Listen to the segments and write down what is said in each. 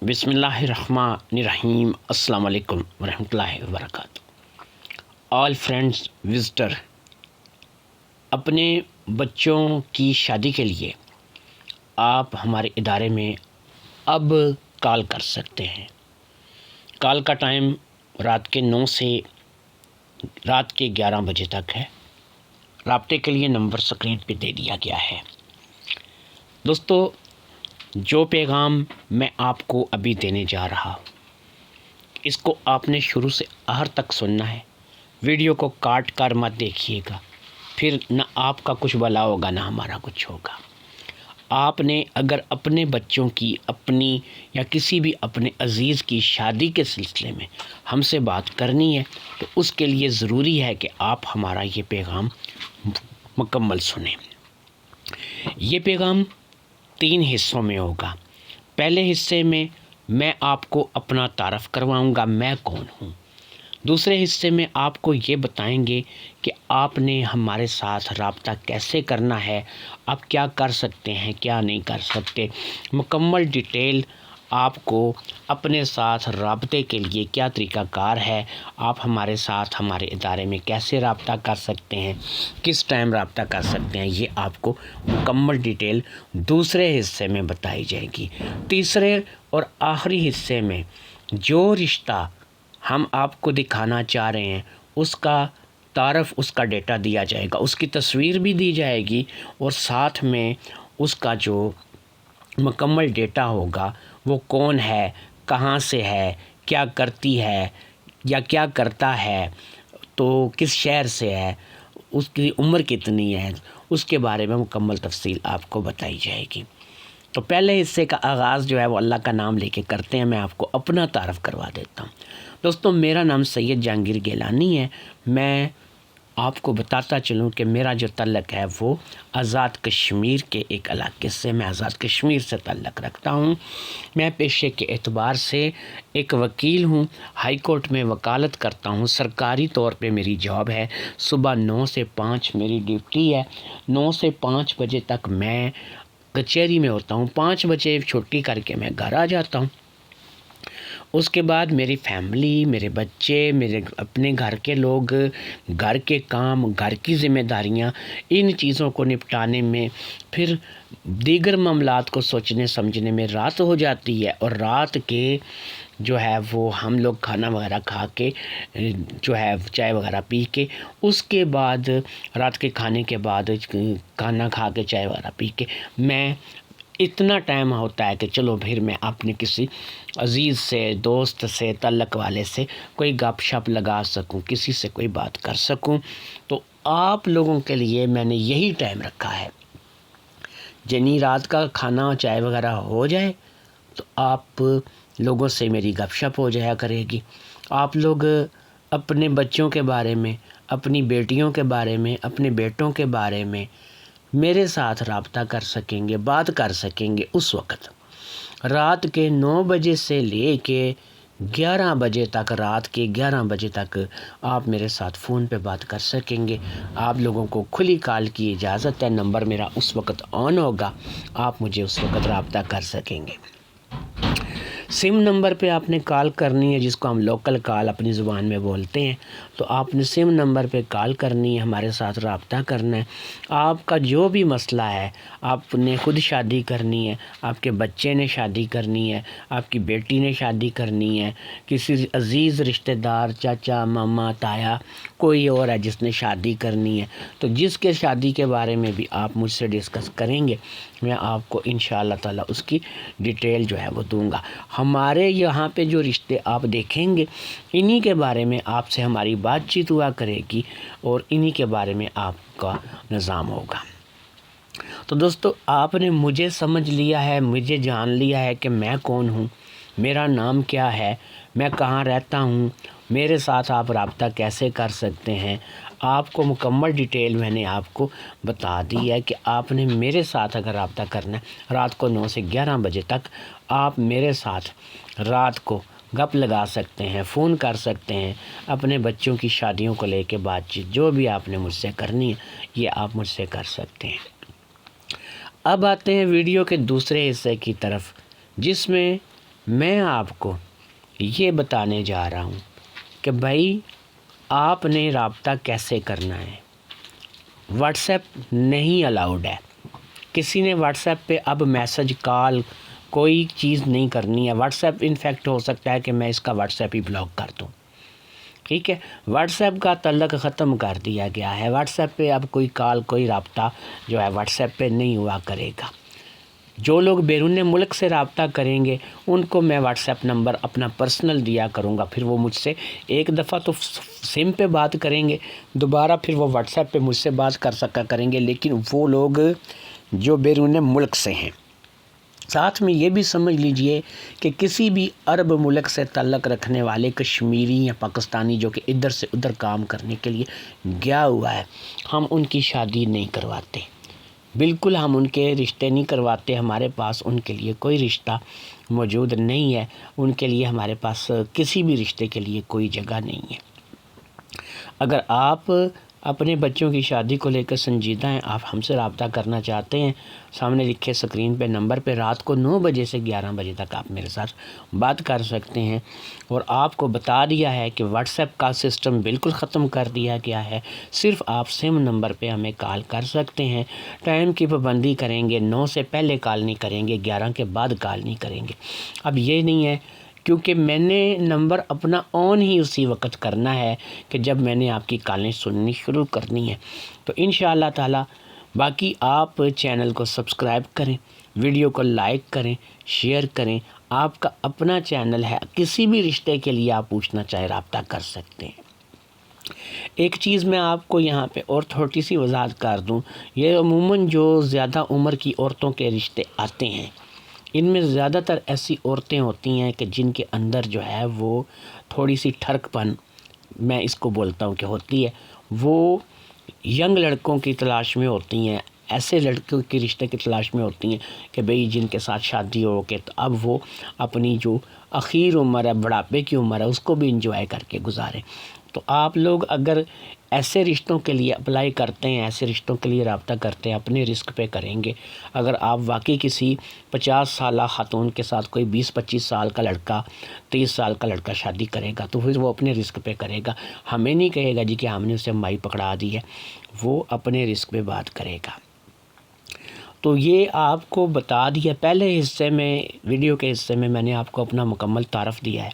بسم اللہ الرحمن الرحیم۔ السلام علیکم ورحمۃ اللہ وبرکاتہ۔ آل فرینڈز وزٹر، اپنے بچوں کی شادی کے لیے آپ ہمارے ادارے میں اب کال کر سکتے ہیں۔ کال کا ٹائم رات کے 9 سے رات کے 11 بجے تک ہے۔ رابطے کے لیے نمبر اسکرین پہ دے دیا گیا ہے۔ دوستو، جو پیغام میں آپ کو ابھی دینے جا رہا ہوں، اس کو آپ نے شروع سے آخر تک سننا ہے۔ ویڈیو کو کاٹ کر مت دیکھیے گا، پھر نہ آپ کا کچھ بھلا ہوگا نہ ہمارا کچھ ہوگا۔ آپ نے اگر اپنے بچوں کی، اپنی یا کسی بھی اپنے عزیز کی شادی کے سلسلے میں ہم سے بات کرنی ہے تو اس کے لیے ضروری ہے کہ آپ ہمارا یہ پیغام مکمل سنیں۔ یہ پیغام 3 حصوں میں ہوگا۔ پہلے حصے میں آپ کو اپنا تعارف کرواؤں گا، میں کون ہوں۔ دوسرے حصے میں آپ کو یہ بتائیں گے کہ آپ نے ہمارے ساتھ رابطہ کیسے کرنا ہے، آپ کیا کر سکتے ہیں، کیا نہیں کر سکتے، مکمل ڈیٹیل آپ کو اپنے ساتھ رابطے کے لیے کیا طریقہ کار ہے، آپ ہمارے ساتھ ہمارے ادارے میں کیسے رابطہ کر سکتے ہیں، کس ٹائم رابطہ کر سکتے ہیں، یہ آپ کو مکمل ڈیٹیل دوسرے حصے میں بتائی جائے گی۔ تیسرے اور آخری حصے میں جو رشتہ ہم آپ کو دکھانا چاہ رہے ہیں اس کا تعارف، اس کا ڈیٹا دیا جائے گا، اس کی تصویر بھی دی جائے گی، اور ساتھ میں اس کا جو مکمل ڈیٹا ہوگا، وہ کون ہے، کہاں سے ہے، کیا کرتی ہے یا کیا کرتا ہے، تو کس شہر سے ہے، اس کی عمر کتنی ہے، اس کے بارے میں مکمل تفصیل آپ کو بتائی جائے گی۔ تو پہلے حصے کا آغاز جو ہے وہ اللہ کا نام لے کے کرتے ہیں۔ میں آپ کو اپنا تعارف کروا دیتا ہوں۔ دوستو، میرا نام سید جہانگیر گیلانی ہے۔ میں آپ کو بتاتا چلوں کہ میرا جو تعلق ہے وہ آزاد کشمیر کے ایک علاقے سے، میں آزاد کشمیر سے تعلق رکھتا ہوں۔ میں پیشے کے اعتبار سے ایک وکیل ہوں، ہائی کورٹ میں وکالت کرتا ہوں۔ سرکاری طور پہ میری جاب ہے، صبح 9 سے 5 میری ڈیوٹی ہے۔ 9 سے 5 بجے تک میں کچہری میں ہوتا ہوں، 5 بجے چھٹی کر کے میں گھر آ جاتا ہوں۔ اس کے بعد میری فیملی، میرے بچے، میرے اپنے گھر کے لوگ، گھر کے کام، گھر کی ذمہ داریاں، ان چیزوں کو نپٹانے میں، پھر دیگر معاملات کو سوچنے سمجھنے میں رات ہو جاتی ہے، اور رات کے جو ہے وہ ہم لوگ کھانا وغیرہ کھا کے جو ہے چائے وغیرہ پی کے، اس کے بعد رات کے کھانے کے بعد کھانا کھا کے چائے وغیرہ پی کے میں اتنا ٹائم ہوتا ہے کہ چلو پھر میں اپنے کسی عزیز سے، دوست سے، تعلق والے سے کوئی گپ شپ لگا سکوں، کسی سے کوئی بات کر سکوں۔ تو آپ لوگوں کے لیے میں نے یہی ٹائم رکھا ہے۔ جنی رات کا کھانا چائے وغیرہ ہو جائے تو آپ لوگوں سے میری گپ شپ ہو جایا کرے گی۔ آپ لوگ اپنے بچوں کے بارے میں، اپنی بیٹیوں کے بارے میں، اپنے بیٹوں کے بارے میں میرے ساتھ رابطہ کر سکیں گے، بات کر سکیں گے۔ اس وقت رات کے 9 بجے سے لے کے 11 بجے تک، رات کے 11 بجے تک آپ میرے ساتھ فون پہ بات کر سکیں گے۔ آپ لوگوں کو کھلی کال کی اجازت ہے، نمبر میرا اس وقت آن ہوگا، آپ مجھے اس وقت رابطہ کر سکیں گے۔ سم نمبر پہ آپ نے کال کرنی ہے، جس کو ہم لوکل کال اپنی زبان میں بولتے ہیں، تو آپ نے سم نمبر پہ کال کرنی ہے، ہمارے ساتھ رابطہ کرنا ہے۔ آپ کا جو بھی مسئلہ ہے، آپ نے خود شادی کرنی ہے، آپ کے بچے نے شادی کرنی ہے، آپ کی بیٹی نے شادی کرنی ہے، کسی عزیز رشتہ دار، چاچا، ماما، تایا، کوئی اور ہے جس نے شادی کرنی ہے، تو جس کے شادی کے بارے میں بھی آپ مجھ سے ڈسکس کریں گے، میں آپ کو انشاءاللہ تعالی اس کی ڈیٹیل جو ہے وہ دوں گا۔ ہمارے یہاں پہ جو رشتے آپ دیکھیں گے، انہی کے بارے میں آپ سے ہماری بات چیت ہوا کرے گی، اور انہی کے بارے میں آپ کا نظام ہوگا۔ تو دوستو، آپ نے مجھے سمجھ لیا ہے، مجھے جان لیا ہے کہ میں کون ہوں، میرا نام کیا ہے، میں کہاں رہتا ہوں، میرے ساتھ آپ رابطہ کیسے کر سکتے ہیں۔ آپ کو مکمل ڈیٹیل میں نے آپ کو بتا دی ہے کہ آپ نے میرے ساتھ اگر رابطہ کرنا ہے، رات کو 9 سے 11 بجے تک آپ میرے ساتھ رات کو گپ لگا سکتے ہیں، فون کر سکتے ہیں، اپنے بچوں کی شادیوں کو لے کے بات چیت جو بھی آپ نے مجھ سے کرنی ہے، یہ آپ مجھ سے کر سکتے ہیں۔ اب آتے ہیں ویڈیو کے دوسرے حصے کی طرف، جس میں میں آپ کو یہ بتانے جا رہا ہوں کہ بھائی آپ نے رابطہ کیسے کرنا ہے۔ واٹس ایپ نہیں الاؤڈ ہے۔ کسی نے واٹس ایپ پہ اب میسج کال کوئی چیز نہیں کرنی ہے۔ واٹس ایپ انفیکٹ ہو سکتا ہے کہ میں اس کا واٹس ایپ ہی بلاک کر دوں، ٹھیک ہے۔ واٹس ایپ کا تعلق ختم کر دیا گیا ہے۔ واٹس ایپ پہ اب کوئی کال کوئی رابطہ جو ہے واٹس ایپ پہ نہیں ہوا کرے گا۔ جو لوگ بیرون ملک سے رابطہ کریں گے ان کو میں واٹس ایپ نمبر اپنا پرسنل دیا کروں گا، پھر وہ مجھ سے ایک دفعہ تو سم پہ بات کریں گے، دوبارہ پھر وہ واٹس ایپ پہ مجھ سے بات کر سکا کریں گے، لیکن وہ لوگ جو بیرون ملک سے ہیں۔ ساتھ میں یہ بھی سمجھ لیجئے کہ کسی بھی عرب ملک سے تعلق رکھنے والے کشمیری یا پاکستانی جو کہ ادھر سے ادھر کام کرنے کے لیے گیا ہوا ہے، ہم ان کی شادی نہیں کرواتے، بالکل ہم ان کے رشتے نہیں کرواتے۔ ہمارے پاس ان کے لیے کوئی رشتہ موجود نہیں ہے، ان کے لیے ہمارے پاس کسی بھی رشتے کے لیے کوئی جگہ نہیں ہے۔ اگر آپ اپنے بچوں کی شادی کو لے کر سنجیدہ ہیں، آپ ہم سے رابطہ کرنا چاہتے ہیں، سامنے لکھے سکرین پہ نمبر پہ رات کو 9 بجے سے 11 بجے تک آپ میرے ساتھ بات کر سکتے ہیں۔ اور آپ کو بتا دیا ہے کہ واٹس ایپ کا سسٹم بالکل ختم کر دیا گیا ہے، صرف آپ سم نمبر پہ ہمیں کال کر سکتے ہیں۔ ٹائم کی پابندی کریں گے، 9 سے پہلے کال نہیں کریں گے، 11 کے بعد کال نہیں کریں گے۔ اب یہ نہیں ہے کیونکہ میں نے نمبر اپنا آن ہی اسی وقت کرنا ہے کہ جب میں نے آپ کی کالیں سننی شروع کرنی ہے۔ تو انشاءاللہ تعالی باقی آپ چینل کو سبسکرائب کریں، ویڈیو کو لائک کریں، شیئر کریں۔ آپ کا اپنا چینل ہے، کسی بھی رشتے کے لیے آپ پوچھنا چاہے رابطہ کر سکتے ہیں۔ ایک چیز میں آپ کو یہاں پہ اور تھوڑی سی وضاحت کر دوں، یہ عموماً جو زیادہ عمر کی عورتوں کے رشتے آتے ہیں ان میں زیادہ تر ایسی عورتیں ہوتی ہیں کہ جن کے اندر جو ہے وہ تھوڑی سی ٹھڑک پن میں اس کو بولتا ہوں کہ ہوتی ہے، وہ ینگ لڑکوں کی تلاش میں ہوتی ہیں، ایسے لڑکوں کی رشتے کی تلاش میں ہوتی ہیں کہ بھئی جن کے ساتھ شادی ہو کے تو اب وہ اپنی جو اخیر عمر ہے، بڑھاپے کی عمر ہے، اس کو بھی انجوائے کر کے گزاریں۔ تو آپ لوگ اگر ایسے رشتوں کے لیے اپلائی کرتے ہیں، ایسے رشتوں کے لیے رابطہ کرتے ہیں، اپنے رسک پہ کریں گے۔ اگر آپ واقعی کسی 50 سالہ خاتون کے ساتھ کوئی 20-25 سال کا لڑکا، 30 سال کا لڑکا شادی کرے گا تو پھر وہ اپنے رسک پہ کرے گا، ہمیں نہیں کہے گا جی کہ ہم نے اسے مائی پکڑا دی ہے، وہ اپنے رسک پہ بات کرے گا۔ تو یہ آپ کو بتا دیا، پہلے حصے میں ویڈیو کے حصے میں نے آپ کو اپنا مکمل تعارف دیا ہے،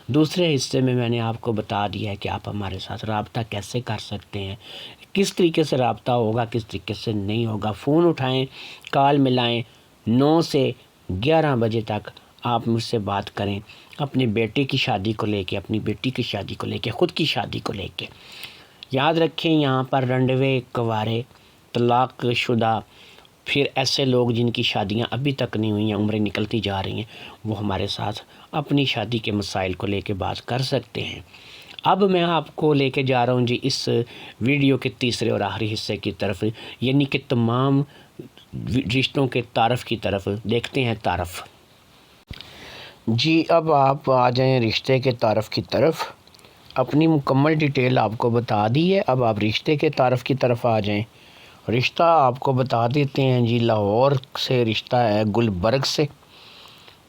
دوسرے حصے میں نے آپ کو بتا دیا ہے کہ آپ ہمارے ساتھ رابطہ کیسے کر سکتے ہیں، کس طریقے سے رابطہ ہوگا، کس طریقے سے نہیں ہوگا۔ فون اٹھائیں، کال ملائیں، 9 سے 11 بجے تک آپ مجھ سے بات کریں، اپنے بیٹے کی شادی کو لے کے، اپنی بیٹی کی شادی کو لے کے، خود کی شادی کو لے کے۔ یاد رکھیں یہاں پر رنڈوے، کوارے، طلاق شدہ، پھر ایسے لوگ جن کی شادیاں ابھی تک نہیں ہوئی ہیں، عمریں نکلتی جا رہی ہیں، وہ ہمارے ساتھ اپنی شادی کے مسائل کو لے کے بات کر سکتے ہیں۔ اب میں آپ کو لے کے جا رہا ہوں جی اس ویڈیو کے تیسرے اور آخری حصے کی طرف، یعنی کہ تمام رشتوں کے تعارف کی طرف۔ دیکھتے ہیں تعارف۔ جی اب آپ آ جائیں رشتے کے تعارف کی طرف۔ اپنی مکمل ڈیٹیل آپ کو بتا دی ہے، اب آپ رشتے کے تعارف کی طرف آ جائیں۔ رشتہ آپ کو بتا دیتے ہیں جی، لاہور سے رشتہ ہے، گلبرگ سے۔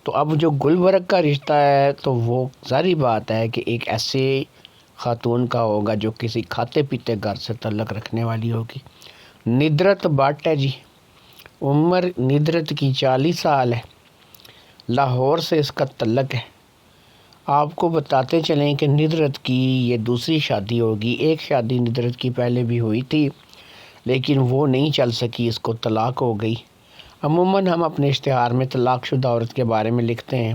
تو اب جو گلبرگ کا رشتہ ہے تو وہ ظاہری بات ہے کہ ایک ایسے خاتون کا ہوگا جو کسی کھاتے پیتے گھر سے تعلق رکھنے والی ہوگی۔ ندرت بٹ ہے جی، عمر ندرت کی 40 سال ہے، لاہور سے اس کا تعلق ہے۔ آپ کو بتاتے چلیں کہ ندرت کی یہ دوسری شادی ہوگی، ایک شادی ندرت کی پہلے بھی ہوئی تھی لیکن وہ نہیں چل سکی، اس کو طلاق ہو گئی۔ عموماً ہم اپنے اشتہار میں طلاق شدہ عورت کے بارے میں لکھتے ہیں،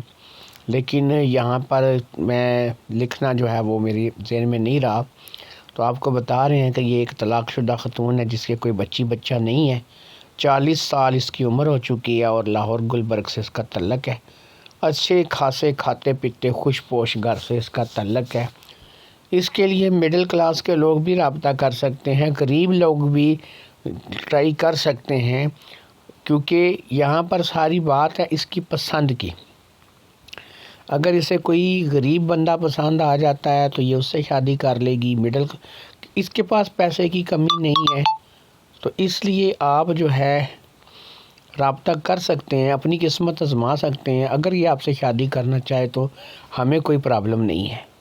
لیکن یہاں پر میں لکھنا جو ہے وہ میری ذہن میں نہیں رہا، تو آپ کو بتا رہے ہیں کہ یہ ایک طلاق شدہ خاتون ہے جس کے کوئی بچہ نہیں ہے، 40 سال اس کی عمر ہو چکی ہے اور لاہور گلبرگ سے اس کا تعلق ہے۔ اچھے خاصے کھاتے پیتے خوش پوش گھر سے اس کا تعلق ہے۔ اس کے لیے مڈل کلاس کے لوگ بھی رابطہ کر سکتے ہیں، غریب لوگ بھی ٹرائی کر سکتے ہیں، کیونکہ یہاں پر ساری بات ہے اس کی پسند کی۔ اگر اسے کوئی غریب بندہ پسند آ جاتا ہے تو یہ اس سے شادی کر لے گی، اس کے پاس پیسے کی کمی نہیں ہے، تو اس لیے آپ جو ہے رابطہ کر سکتے ہیں، اپنی قسمت آزما سکتے ہیں۔ اگر یہ آپ سے شادی کرنا چاہے تو ہمیں کوئی پرابلم نہیں ہے۔